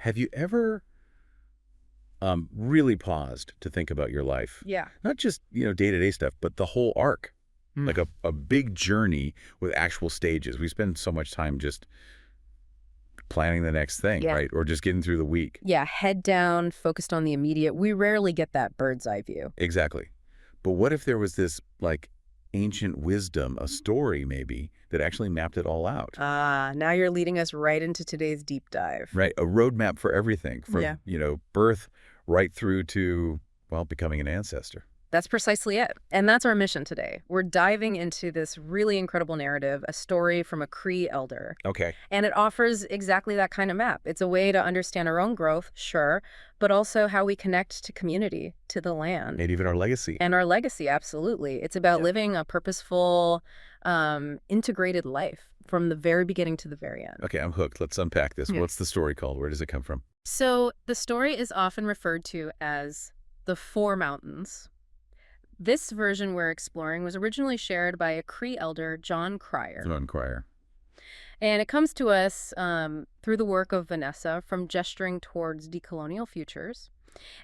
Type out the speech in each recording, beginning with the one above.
Have you ever really paused to think about your life? Yeah. Not just, day-to-day stuff, but the whole arc. Mm. Like a big journey with actual stages. We spend so much time just planning the next thing, Yeah. right? Or just getting through the week. Yeah, head down, focused on the immediate. We rarely get that bird's eye view. Exactly. But what if there was this, like, ancient wisdom, a story maybe, that actually mapped it all out? Ah, now you're leading us right into today's deep dive. Right? A roadmap for everything, from, Yeah. Birth right through to, well, becoming an ancestor. That's precisely it. And that's our mission today. We're diving into this really incredible narrative, a story from a Cree elder. Okay. And it offers exactly that kind of map. It's a way to understand our own growth, sure, but also how we connect to community, to the land. And even our legacy. And our legacy, absolutely. It's about living a purposeful, integrated life from the very beginning to the very end. Okay, I'm hooked. Let's unpack this. Yeah. What's the story called? Where does it come from? So the story is often referred to as the Four Mountains. This version we're exploring was originally shared by a Cree elder, John Cryer. John Cryer. And it comes to us through the work of Vanessa from Gesturing Towards Decolonial Futures.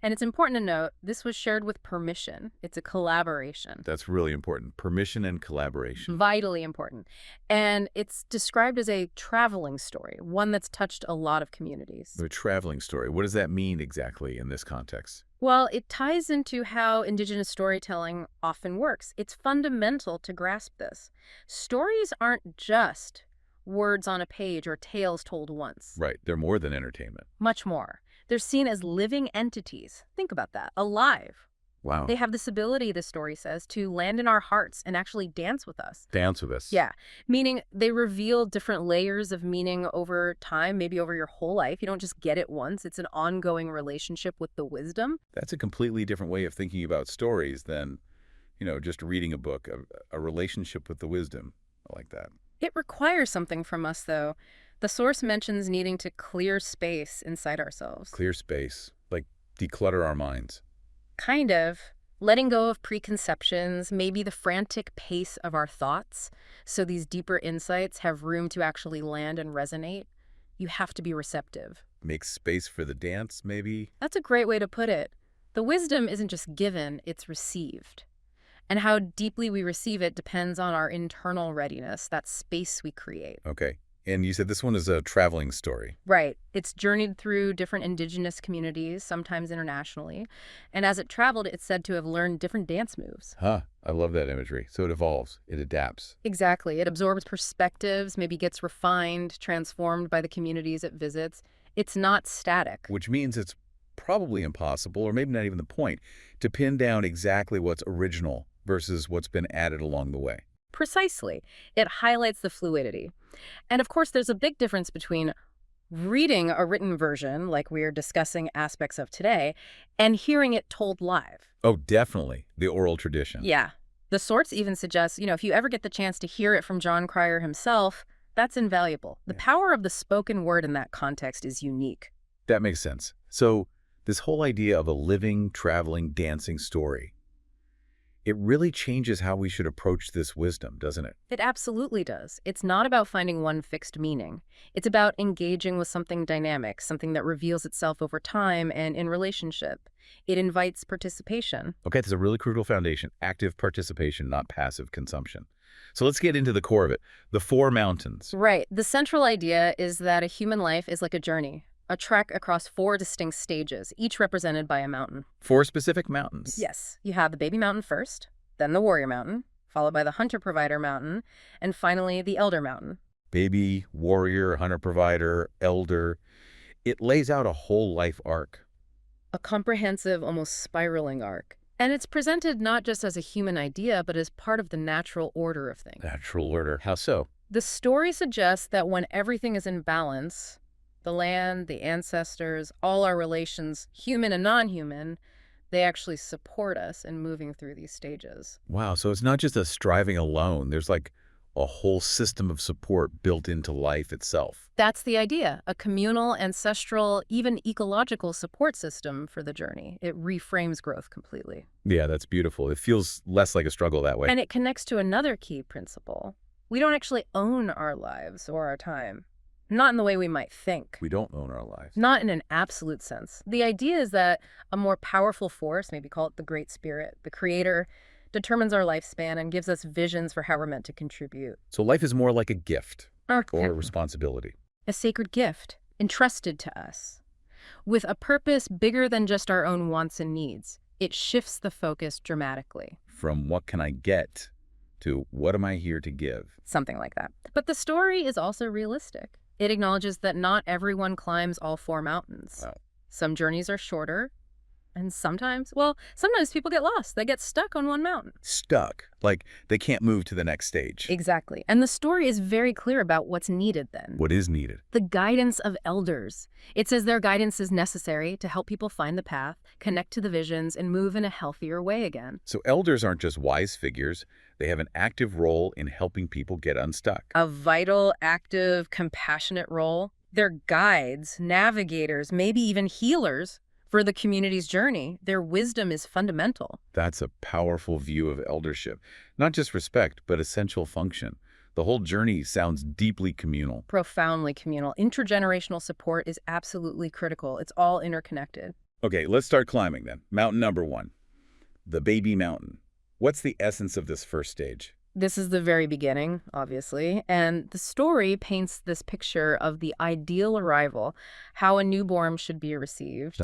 And it's important to note, this was shared with permission. It's a collaboration. That's really important. Permission and collaboration. Vitally important. And it's described as a traveling story, one that's touched a lot of communities. A traveling story. What does that mean exactly in this context? Well, it ties into how Indigenous storytelling often works. It's fundamental to grasp this. Stories aren't just words on a page or tales told once. Right. They're more than entertainment. Much more. They're seen as living entities. Think about that. Alive. Wow. They have this ability, the story says, to land in our hearts and actually dance with us. Dance with us. Yeah, meaning they reveal different layers of meaning over time, maybe over your whole life. You don't just get it once. It's an ongoing relationship with the wisdom. That's a completely different way of thinking about stories than, just reading a book. A relationship with the wisdom. I like that. It requires something from us, though. The source mentions needing to clear space inside ourselves. Clear space. Like declutter our minds. Kind of. Letting go of preconceptions, maybe the frantic pace of our thoughts, so these deeper insights have room to actually land and resonate. You have to be receptive. Make space for the dance, maybe? That's a great way to put it. The wisdom isn't just given, it's received. And how deeply we receive it depends on our internal readiness, that space we create. Okay. And you said this one is a traveling story. Right. It's journeyed through different Indigenous communities, sometimes internationally. And as it traveled, it's said to have learned different dance moves. Huh. I love that imagery. So it evolves. It adapts. Exactly. It absorbs perspectives, maybe gets refined, transformed by the communities it visits. It's not static. Which means it's probably impossible, or maybe not even the point, to pin down exactly what's original versus what's been added along the way. Precisely. It highlights the fluidity. And of course, there's a big difference between reading a written version, like we're discussing aspects of today, and hearing it told live. Oh, definitely. The oral tradition. Yeah. The source even suggests, if you ever get the chance to hear it from John Cryer himself, that's invaluable. The power of the spoken word in that context is unique. That makes sense. So this whole idea of a living, traveling, dancing story, it really changes how we should approach this wisdom, doesn't it? It absolutely does. It's not about finding one fixed meaning. It's about engaging with something dynamic, something that reveals itself over time and in relationship. It invites participation. Okay, that's a really crucial foundation. Active participation, not passive consumption. So let's get into the core of it. The Four Mountains. Right. The central idea is that a human life is like a journey, a trek across four distinct stages, each represented by a mountain. Four specific mountains. Yes. You have the baby mountain first, then the warrior mountain, followed by the hunter-provider mountain, and finally the elder mountain. Baby, warrior, hunter-provider, elder. It lays out a whole life arc. A comprehensive, almost spiraling arc. And it's presented not just as a human idea, but as part of the natural order of things. Natural order. How so? The story suggests that when everything is in balance, the land, the ancestors, all our relations, human and non-human, they actually support us in moving through these stages. Wow, so it's not just a striving alone. There's like a whole system of support built into life itself. That's the idea, a communal, ancestral, even ecological support system for the journey. It reframes growth completely. Yeah, that's beautiful. It feels less like a struggle that way. And it connects to another key principle. We don't actually own our lives or our time. Not in the way we might think. We don't own our lives. Not in an absolute sense. The idea is that a more powerful force, maybe call it the Great Spirit, the Creator, determines our lifespan and gives us visions for how we're meant to contribute. So life is more like a gift or Okay. a responsibility. A sacred gift entrusted to us with a purpose bigger than just our own wants and needs. It shifts the focus dramatically. From what can I get to what am I here to give? Something like that. But the story is also realistic. It acknowledges that not everyone climbs all 4 mountains. Wow. Some journeys are shorter, and sometimes people get lost. They get stuck on one mountain. Stuck. Like they can't move to the next stage. Exactly. And the story is very clear about what's needed then. What is needed? The guidance of elders. It says their guidance is necessary to help people find the path, connect to the visions, and move in a healthier way again. So elders aren't just wise figures. They have an active role in helping people get unstuck. A vital, active, compassionate role. They're guides, navigators, maybe even healers for the community's journey. Their wisdom is fundamental. That's a powerful view of eldership. Not just respect, but essential function. The whole journey sounds deeply communal. Profoundly communal. Intergenerational support is absolutely critical. It's all interconnected. Okay, let's start climbing then. Mountain number 1, the baby mountain. What's the essence of this first stage? This is the very beginning, obviously, and the story paints this picture of the ideal arrival, how a newborn should be received,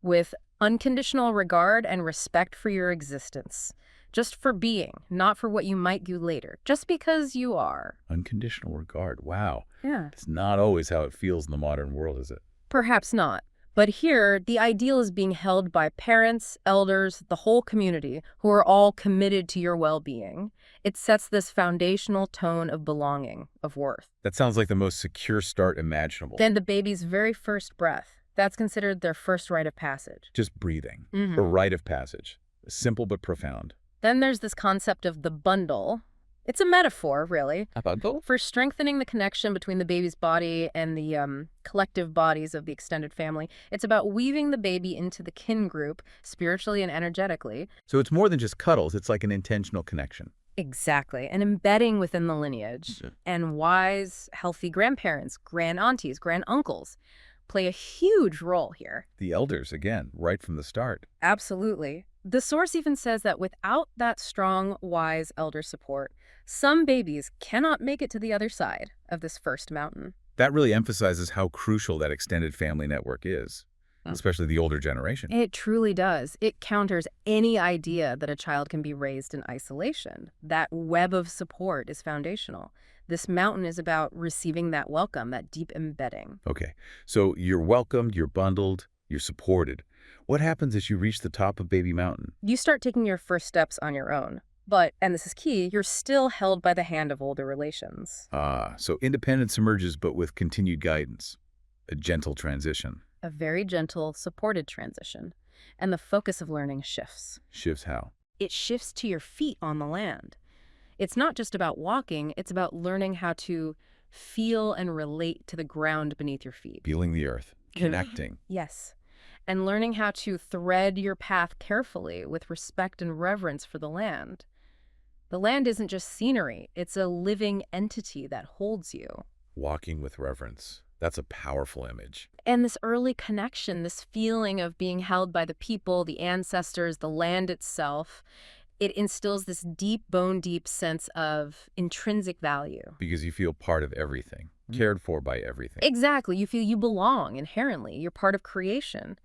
with unconditional regard and respect for your existence. Just for being, not for what you might do later, just because you are. Unconditional regard. Wow. Yeah. It's not always how it feels in the modern world, is it? Perhaps not. But here, the ideal is being held by parents, elders, the whole community, who are all committed to your well-being. It sets this foundational tone of belonging, of worth. That sounds like the most secure start imaginable. Then the baby's very first breath, that's considered their first rite of passage. Just breathing. Mhm. A rite of passage. Simple but profound. Then there's this concept of the bundle. It's a metaphor, really, A bundle? for strengthening the connection between the baby's body and the collective bodies of the extended family. It's about weaving the baby into the kin group, spiritually and energetically. So it's more than just cuddles. It's like an intentional connection. Exactly, and embedding within the lineage. Yeah. And wise, healthy grandparents, grand-aunties, grand-uncles play a huge role here. The elders, again, right from the start. Absolutely. The source even says that without that strong, wise elder support, some babies cannot make it to the other side of this first mountain. That really emphasizes how crucial that extended family network is, especially the older generation. It truly does. It counters any idea that a child can be raised in isolation. That web of support is foundational. This mountain is about receiving that welcome, that deep embedding. Okay, so you're welcomed, you're bundled, you're supported. What happens as you reach the top of Baby Mountain? You start taking your first steps on your own. But, and this is key, you're still held by the hand of older relations. So independence emerges, but with continued guidance. A gentle transition. A very gentle, supported transition. And the focus of learning shifts. Shifts how? It shifts to your feet on the land. It's not just about walking, it's about learning how to feel and relate to the ground beneath your feet. Feeling the earth. Connecting. Yes. And learning how to thread your path carefully with respect and reverence for the land. The land isn't just scenery, it's a living entity that holds you. Walking with reverence. That's a powerful image. And this early connection, this feeling of being held by the people, the ancestors, the land itself, it instills this deep, bone-deep sense of intrinsic value. Because you feel part of everything. Cared for by everything. Exactly. You feel you belong inherently. You're part of creation.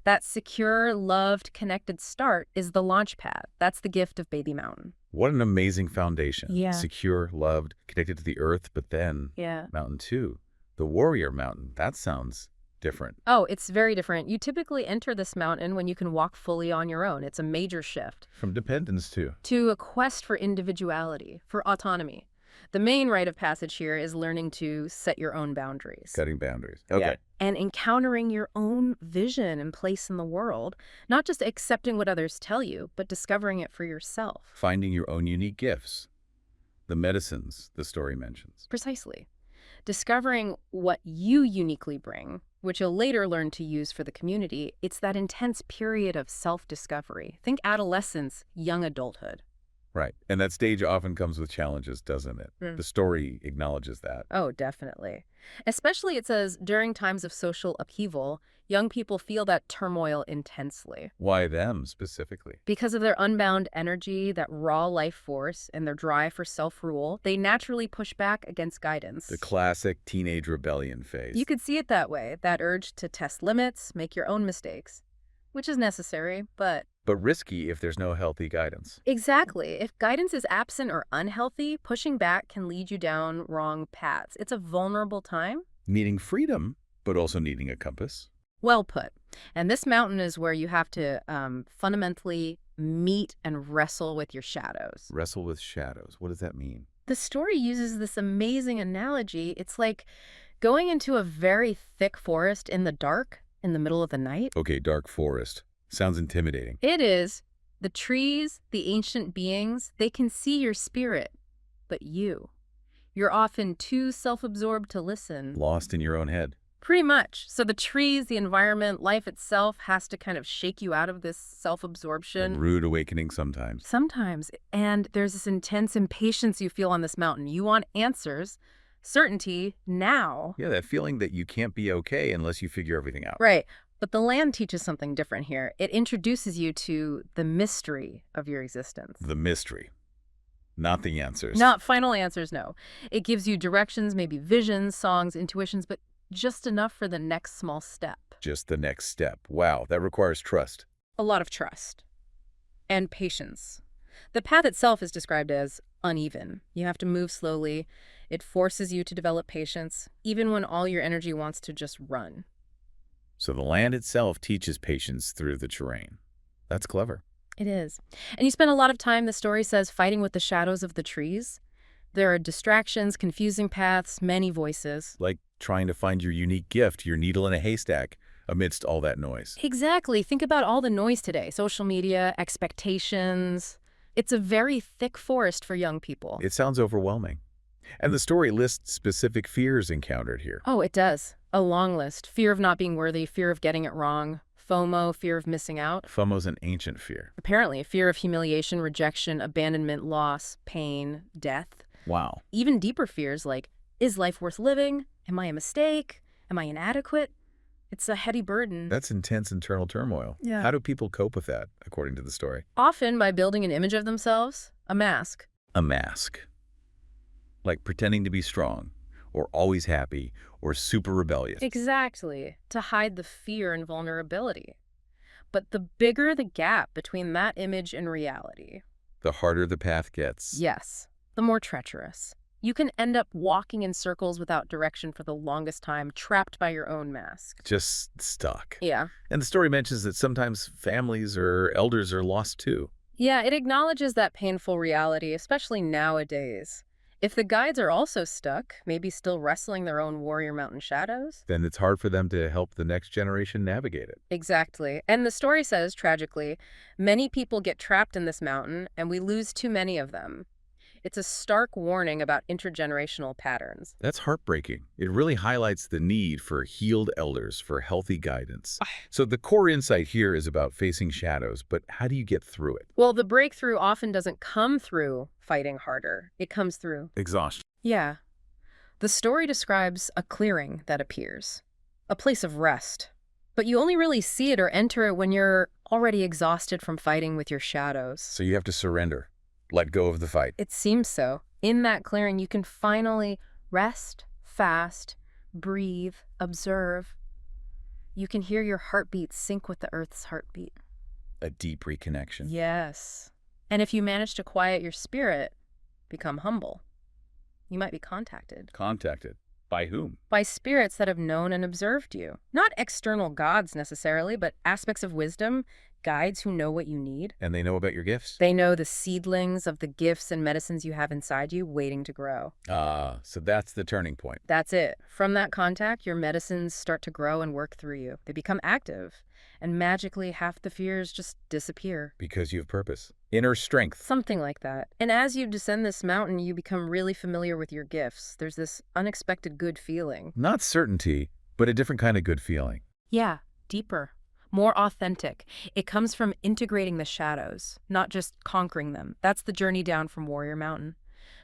That secure, loved, connected start is the launch pad. That's the gift of Baby Mountain. What an amazing foundation. Yeah. Secure, loved, connected to the earth, but then Yeah. Mountain 2, the Warrior Mountain. That sounds different. Oh, it's very different. You typically enter this mountain when you can walk fully on your own. It's a major shift From dependence to a quest for individuality, for autonomy. The main rite of passage here is learning to set your own boundaries. cutting boundaries. Yeah. Okay. And encountering your own vision and place in the world, not just accepting what others tell you, but discovering it for yourself. Finding your own unique gifts. The medicines the story mentions. Precisely. Discovering what you uniquely bring, which you'll later learn to use for the community, it's that intense period of self-discovery. Think adolescence, young adulthood. Right. And that stage often comes with challenges, doesn't it? Mm. The story acknowledges that. Oh, definitely. Especially, it says, during times of social upheaval, young people feel that turmoil intensely. Why them specifically? Because of their unbound energy, that raw life force, and their drive for self-rule, they naturally push back against guidance. The classic teenage rebellion phase. You could see it that way, that urge to test limits, make your own mistakes, which is necessary, but But risky if there's no healthy guidance. exactly. If guidance is absent or unhealthy, pushing back can lead you down wrong paths. It's a vulnerable time. Needing freedom, but also needing a compass. Well put. And this mountain is where you have to fundamentally meet and wrestle with your shadows. Wrestle with shadows. What does that mean? The story uses this amazing analogy. It's like going into a very thick forest in the dark, in the middle of the night. Okay, dark forest. Sounds intimidating. It is. The trees, the ancient beings, they can see your spirit, but you're often too self-absorbed to listen. Lost in your own head. Pretty much. So the trees, the environment, life itself has to kind of shake you out of this self-absorption. And rude awakening sometimes. Sometimes. And there's this intense impatience you feel on this mountain. You want answers, certainty, now. Yeah, that feeling that you can't be okay unless you figure everything out. Right. But the land teaches something different here. It introduces you to the mystery of your existence. The mystery. Not the answers. Not final answers, no. It gives you directions, maybe visions, songs, intuitions, but just enough for the next small step. Just the next step. Wow, that requires trust. A lot of trust. And patience. The path itself is described as uneven. You have to move slowly. It forces you to develop patience, even when all your energy wants to just run. So the land itself teaches patience through the terrain. That's clever. It is. And you spend a lot of time, the story says, fighting with the shadows of the trees. There are distractions, confusing paths, many voices. Like trying to find your unique gift, your needle in a haystack, amidst all that noise. Exactly. Think about all the noise today. Social media, expectations. It's a very thick forest for young people. It sounds overwhelming. And the story lists specific fears encountered here. Oh, it does. A long list. Fear of not being worthy, fear of getting it wrong, FOMO, fear of missing out. FOMO's an ancient fear. Apparently, fear of humiliation, rejection, abandonment, loss, pain, death. Wow. Even deeper fears like, is life worth living? Am I a mistake? Am I inadequate? It's a heady burden. That's intense internal turmoil. Yeah. How do people cope with that, according to the story? Often by building an image of themselves, a mask. A mask. Like pretending to be strong, or always happy, or super rebellious. Exactly. To hide the fear and vulnerability. But the bigger the gap between that image and reality, The harder the path gets. yes, the more treacherous. You can end up walking in circles without direction for the longest time, trapped by your own mask. Just stuck. Yeah. And the story mentions that sometimes families or elders are lost too. Yeah, it acknowledges that painful reality, especially nowadays. If the guides are also stuck, maybe still wrestling their own warrior mountain shadows. Then it's hard for them to help the next generation navigate it. Exactly. And the story says, tragically, many people get trapped in this mountain, and we lose too many of them. It's a stark warning about intergenerational patterns. That's heartbreaking. It really highlights the need for healed elders, for healthy guidance. So the core insight here is about facing shadows, but how do you get through it? Well, the breakthrough often doesn't come through fighting harder. It comes through. Exhaustion. Yeah. The story describes a clearing that appears, a place of rest. But you only really see it or enter it when you're already exhausted from fighting with your shadows. So you have to surrender. Let go of the fight. It seems so. In that clearing, you can finally rest, fast, breathe, observe. You can hear your heartbeat sync with the Earth's heartbeat. A deep reconnection. Yes. And if you manage to quiet your spirit, become humble, you might be contacted Contacted. By whom? by spirits that have known and observed you. Not external gods necessarily, but aspects of wisdom, guides who know what you need. And they know about your gifts? They know the seedlings of the gifts and medicines you have inside you waiting to grow. So that's the turning point. That's it. From that contact, your medicines start to grow and work through you. They become active, and magically half the fears just disappear. Because you have purpose. Inner strength. Something like that. And as you descend this mountain, you become really familiar with your gifts. There's this unexpected good feeling. Not certainty, but a different kind of good feeling. Yeah, deeper, more authentic. It comes from integrating the shadows, not just conquering them. That's the journey down from Warrior Mountain.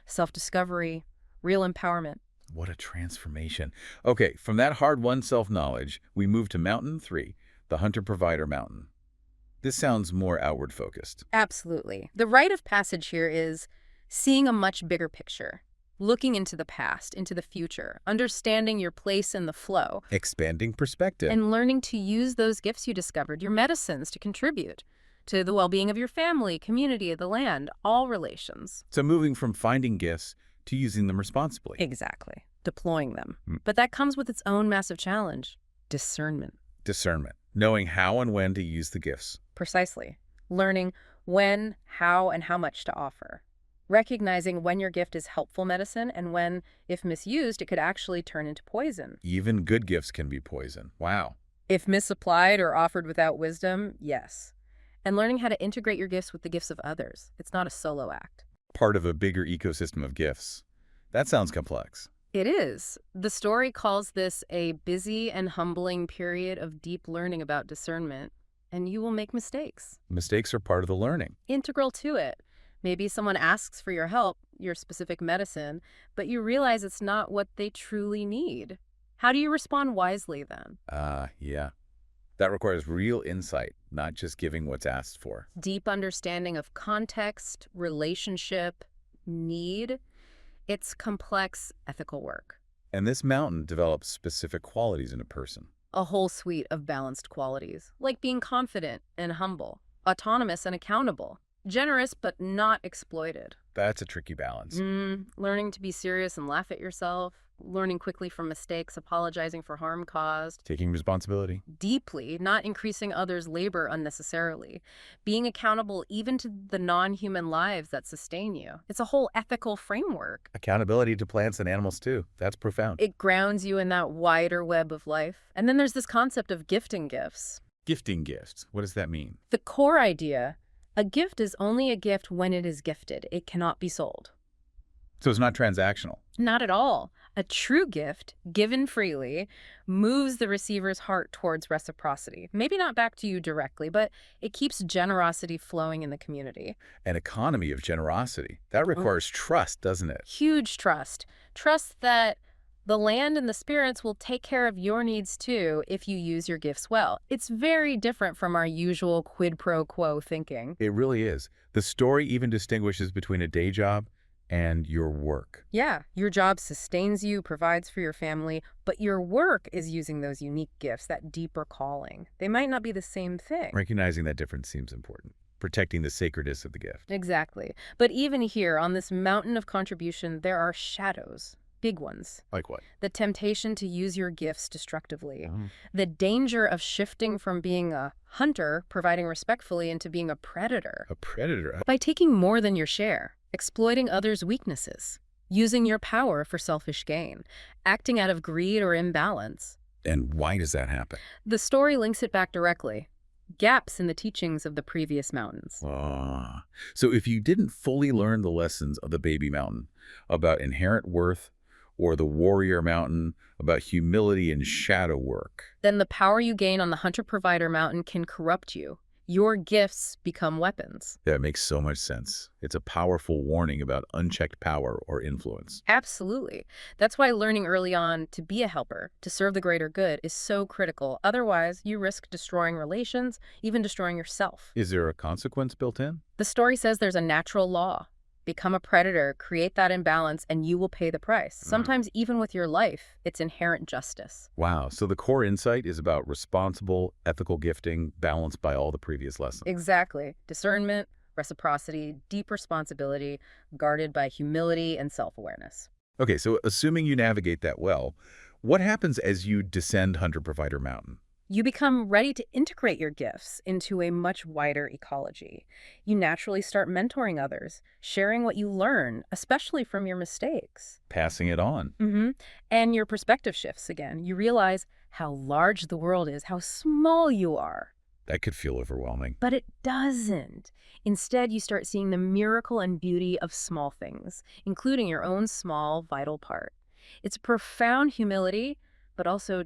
Self-discovery, real empowerment. What a transformation. Okay, from that hard-won self-knowledge, we move to Mountain 3, the Hunter-Provider Mountain. This sounds more outward-focused. Absolutely. The rite of passage here is seeing a much bigger picture, looking into the past, into the future, understanding your place in the flow, Expanding perspective. and learning to use those gifts you discovered, your medicines, to contribute to the well-being of your family, community, the land, all relations. So moving from finding gifts to using them responsibly. Exactly. Deploying them. Mm. But that comes with its own massive challenge, discernment. Discernment. Knowing how and when to use the gifts. Precisely. Learning when, how, and how much to offer. Recognizing when your gift is helpful medicine and when, if misused, it could actually turn into poison. Even good gifts can be poison. Wow. If misapplied or offered without wisdom, yes. And learning how to integrate your gifts with the gifts of others. It's not a solo act. Part of a bigger ecosystem of gifts. That sounds complex. It is. The story calls this a busy and humbling period of deep learning about discernment, and you will make mistakes. Mistakes are part of the learning. Integral to it. Maybe someone asks for your help, your specific medicine, but you realize it's not what they truly need. How do you respond wisely then? Yeah. That requires real insight, not just giving what's asked for. Deep understanding of context, relationship, need. It's complex ethical work. And this mountain develops specific qualities in a person. A whole suite of balanced qualities, like being confident and humble, autonomous and accountable, generous but not exploited. That's a tricky balance. Learning to be serious and laugh at yourself, learning quickly from mistakes, apologizing for harm caused, Taking responsibility. deeply, not increasing others' labor unnecessarily, being accountable even to the non-human lives that sustain you. It's a whole ethical framework. Accountability to plants and animals too. That's profound. It grounds you in that wider web of life. And then there's this concept of gifting gifts. Gifting gifts. What does that mean? The core idea, a gift is only a gift when it is gifted. It cannot be sold. So it's not transactional. Not at all. A true gift, given freely, moves the receiver's heart towards reciprocity. Maybe not back to you directly, but it keeps generosity flowing in the community. An economy of generosity. That requires trust, doesn't it? Huge trust. Trust that the land and the spirits will take care of your needs too if you use your gifts well. It's very different from our usual quid pro quo thinking. It really is. The story even distinguishes between a day job and your work. Yeah, your job sustains you, provides for your family, but your work is using those unique gifts, that deeper calling. They might not be the same thing. Recognizing that difference seems important. Protecting the sacredness of the gift. Exactly. But even here, on this mountain of contribution, there are shadows. Big ones. Like what? The temptation to use your gifts destructively. Oh. The danger of shifting from being a hunter, providing respectfully, into being a predator. A predator. By taking more than your share, exploiting others' weaknesses, using your power for selfish gain, acting out of greed or imbalance. And why does that happen? The story links it back directly. Gaps in the teachings of the previous mountains. So if you didn't fully learn the lessons of the baby mountain about inherent worth, or the warrior mountain about humility and shadow work, Then the power you gain on the hunter-provider mountain can corrupt you. Your gifts become weapons. that makes so much sense. It's a powerful warning about unchecked power or influence. Absolutely. That's why learning early on to be a helper, to serve the greater good, is so critical. Otherwise, you risk destroying relations, even destroying yourself. Is there a consequence built in? The story says there's a natural law. Become a predator, create that imbalance, and you will pay the price. Sometimes even with your life, it's inherent justice. Wow, so the core insight is about responsible, ethical gifting balanced by all the previous lessons. Exactly. Discernment, reciprocity, deep responsibility, guarded by humility and self-awareness. Okay, so assuming you navigate that well, what happens as you descend Hunter-Provider Mountain? You become ready to integrate your gifts into a much wider ecology. You naturally start mentoring others, sharing what you learn, especially from your mistakes. Passing it on. And your perspective shifts again. You realize how large the world is, how small you are. That could feel overwhelming. But it doesn't. Instead, you start seeing the miracle and beauty of small things, including your own small, vital part. It's profound humility, but also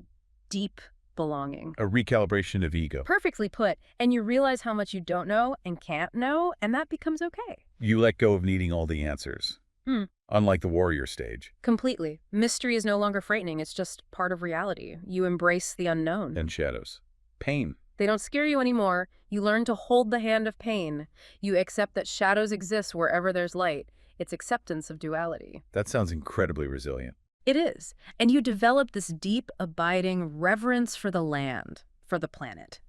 deep belonging. A recalibration of ego. Perfectly put. And you realize how much you don't know and can't know, and that becomes okay. You let go of needing all the answers. Hmm. Unlike the warrior stage. Completely. Mystery is no longer frightening. It's just part of reality. You embrace the unknown. And shadows. Pain. They don't scare you anymore. You learn to hold the hand of pain. You accept that shadows exist wherever there's light. It's acceptance of duality. That sounds incredibly resilient. It is. And you develop this deep, abiding reverence for the land, for the planet.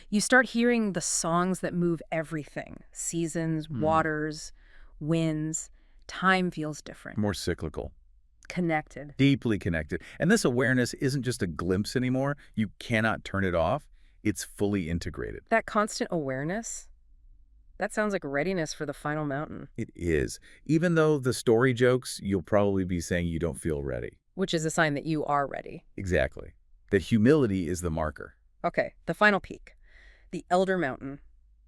You start hearing the songs that move everything. Seasons, waters, winds. Time feels different. More cyclical. Connected. Deeply connected. And this awareness isn't just a glimpse anymore. You cannot turn it off. It's fully integrated. That constant awareness, that sounds like readiness for the final mountain. It is. Even though the story jokes, you'll probably be saying you don't feel ready. Which is a sign that you are ready. Exactly. That humility is the marker. Okay, the final peak. The Elder Mountain.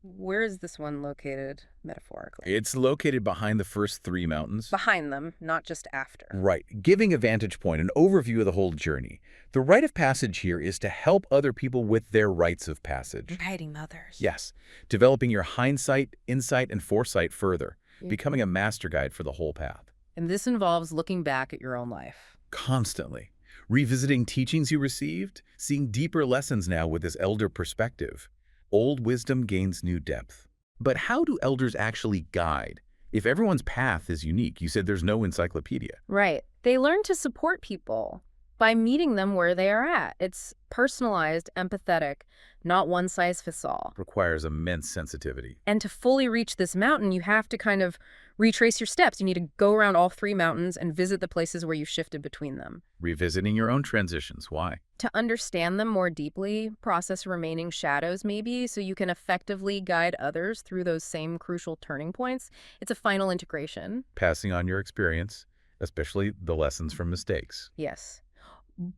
Where is this one located, metaphorically? It's located behind the first 3 mountains. Behind them, not just after. Right. Giving a vantage point, an overview of the whole journey. The rite of passage here is to help other people with their rites of passage. Guiding others. Yes. Developing your hindsight, insight, and foresight further. Becoming a master guide for the whole path. And this involves looking back at your own life. Constantly. Revisiting teachings you received, seeing deeper lessons now with this elder perspective. Old wisdom gains new depth. But how do elders actually guide? If everyone's path is unique, you said there's no encyclopedia. Right. They learn to support people by meeting them where they are at. It's personalized, empathetic, not one size fits all. Requires immense sensitivity. And to fully reach this mountain, you have to kind of retrace your steps. You need to go around all 3 mountains and visit the places where you shifted between them. Revisiting your own transitions. Why? To understand them more deeply, process remaining shadows maybe, so you can effectively guide others through those same crucial turning points. It's a final integration. Passing on your experience, especially the lessons from mistakes. Yes.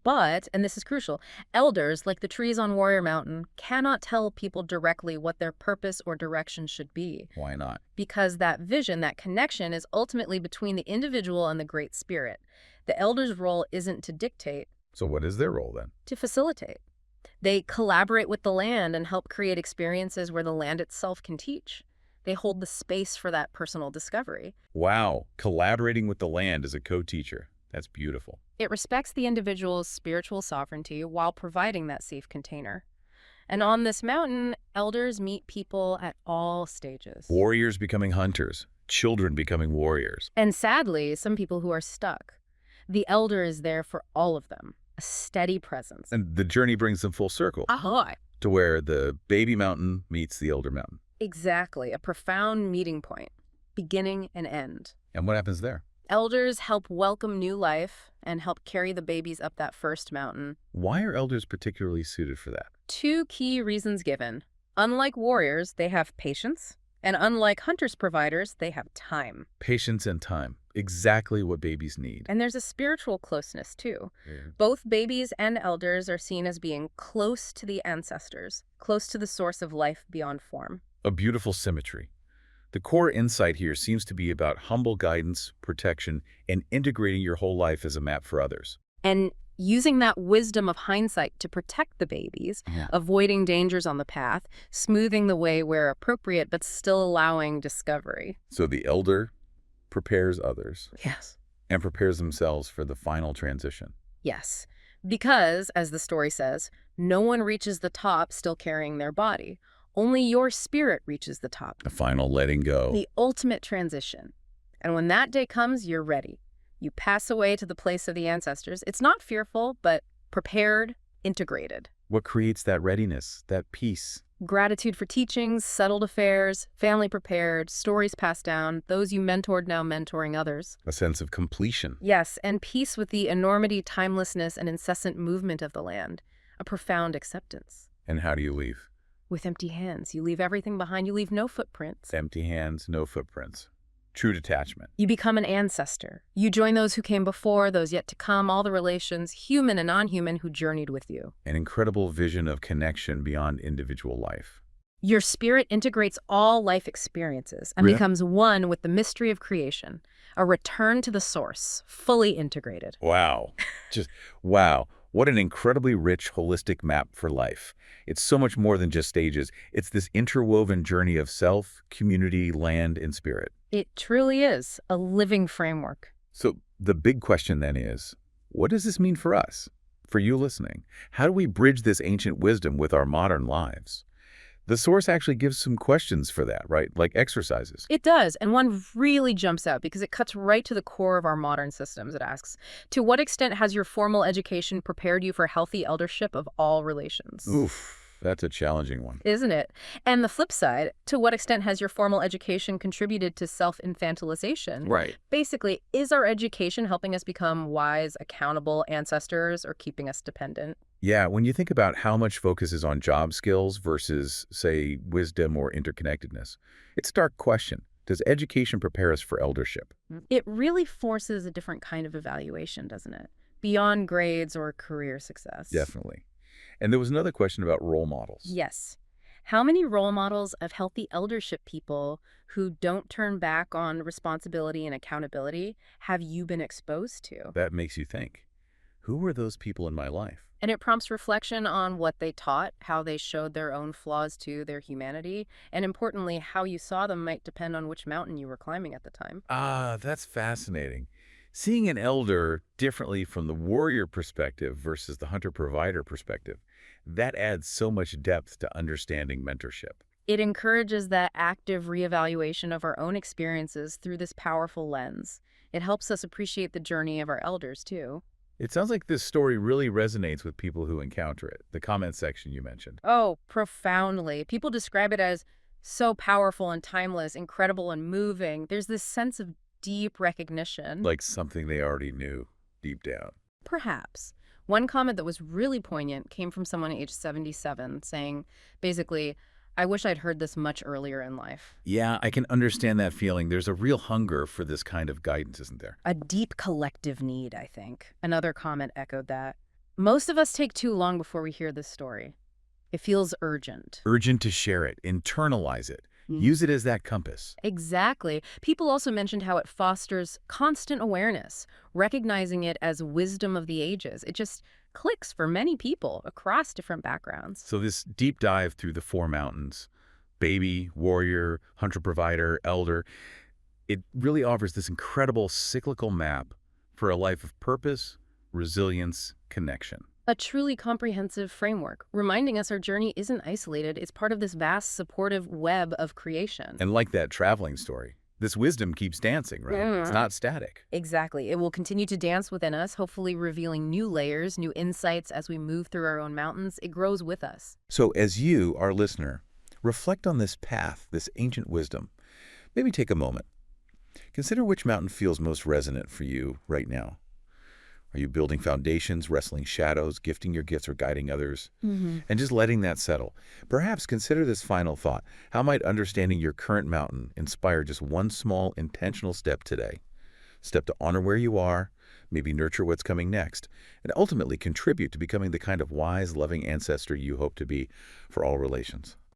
But, and this is crucial, elders, like the trees on Warrior Mountain, cannot tell people directly what their purpose or direction should be. Why not? Because that vision, that connection, is ultimately between the individual and the Great Spirit. The elder's role isn't to dictate, So what is their role then? to facilitate. They collaborate with the land and help create experiences where the land itself can teach. They hold the space for that personal discovery. Wow, collaborating with the land as a co-teacher. That's beautiful. It respects the individual's spiritual sovereignty while providing that safe container. And on this mountain, elders meet people at all stages. Warriors becoming hunters, children becoming warriors. And sadly, some people who are stuck. The elder is there for all of them, a steady presence. And the journey brings them full circle Ahoy! to where the baby mountain meets the elder mountain. Exactly, a profound meeting point, beginning and end. And what happens there? Elders help welcome new life and help carry the babies up that first mountain. Why are elders particularly suited for that? 2 key reasons given. Unlike warriors, they have patience, and unlike hunters providers, they have time. Patience and time. Exactly what babies need. And there's a spiritual closeness, too. Both babies and elders are seen as being close to the ancestors, close to the source of life beyond form. A beautiful symmetry. The core insight here seems to be about humble guidance, protection, and integrating your whole life as a map for others. And using that wisdom of hindsight to protect the babies, avoiding dangers on the path, smoothing the way where appropriate, but still allowing discovery. So the elder prepares others Yes. and prepares themselves for the final transition. Yes. Because, as the story says, no one reaches the top still carrying their body. Only your spirit reaches the top. A final letting go. The ultimate transition. And when that day comes, you're ready. You pass away to the place of the ancestors. It's not fearful, but prepared, integrated. What creates that readiness, that peace? Gratitude for teachings, settled affairs, family prepared, stories passed down, those you mentored now mentoring others. A sense of completion. Yes, and peace with the enormity, timelessness, and incessant movement of the land. A profound acceptance. And how do you leave? With empty hands. You leave everything behind. You leave no footprints. Empty hands, no footprints. True detachment. You become an ancestor. You join those who came before, those yet to come, all the relations, human and non-human, who journeyed with you. An incredible vision of connection beyond individual life. Your spirit integrates all life experiences and Really? becomes one with the mystery of creation, a return to the source, fully integrated. Wow. Just, wow. What an incredibly rich, holistic map for life. It's so much more than just stages. It's this interwoven journey of self, community, land, and spirit. It truly is a living framework. So the big question then is, what does this mean for us? For you listening, how do we bridge this ancient wisdom with our modern lives? The source actually gives some questions for that, right? Like exercises. It does, and one really jumps out because it cuts right to the core of our modern systems. It asks, to what extent has your formal education prepared you for healthy eldership of all relations? Oof, that's a challenging one. Isn't it? And the flip side, to what extent has your formal education contributed to self-infantilization? Right. Basically, is our education helping us become wise, accountable ancestors or keeping us dependent? Yeah, when you think about how much focus is on job skills versus, say, wisdom or interconnectedness, it's a stark question. Does education prepare us for eldership? It really forces a different kind of evaluation, doesn't it? Beyond grades or career success. Definitely. And there was another question about role models. Yes. How many role models of healthy eldership people who don't turn back on responsibility and accountability have you been exposed to? That makes you think. Who were those people in my life? And it prompts reflection on what they taught, how they showed their own flaws to their humanity, and importantly, how you saw them might depend on which mountain you were climbing at the time. Ah, that's fascinating. Seeing an elder differently from the warrior perspective versus the hunter-provider perspective, that adds so much depth to understanding mentorship. It encourages that active reevaluation of our own experiences through this powerful lens. It helps us appreciate the journey of our elders, too. It sounds like this story really resonates with people who encounter it, the comment section you mentioned. Oh, profoundly. People describe it as so powerful and timeless, incredible and moving. There's this sense of deep recognition. Like something they already knew deep down. Perhaps. One comment that was really poignant came from someone aged 77 saying, basically, I wish I'd heard this much earlier in life. Yeah, I can understand that feeling. There's a real hunger for this kind of guidance, isn't there? A deep collective need, I think. Another comment echoed that. Most of us take too long before we hear this story. It feels urgent. Urgent to share it, internalize it, Mm. use it as that compass. Exactly. People also mentioned how it fosters constant awareness, recognizing it as wisdom of the ages. It just clicks for many people across different backgrounds. So this deep dive through the four mountains, baby, warrior, hunter-provider, elder, it really offers this incredible cyclical map for a life of purpose, resilience, connection. A truly comprehensive framework, reminding us our journey isn't isolated, it's part of this vast supportive web of creation. And like that traveling story, this wisdom keeps dancing, right? It's not static. Exactly. It will continue to dance within us, hopefully revealing new layers, new insights as we move through our own mountains. It grows with us. So as you, our listener, reflect on this path, this ancient wisdom, maybe take a moment. Consider which mountain feels most resonant for you right now. Are you building foundations, wrestling shadows, gifting your gifts, or guiding others? And just letting that settle. Perhaps consider this final thought. How might understanding your current mountain inspire just one small, intentional step today? Step to honor where you are, maybe nurture what's coming next, and ultimately contribute to becoming the kind of wise, loving ancestor you hope to be for all relations.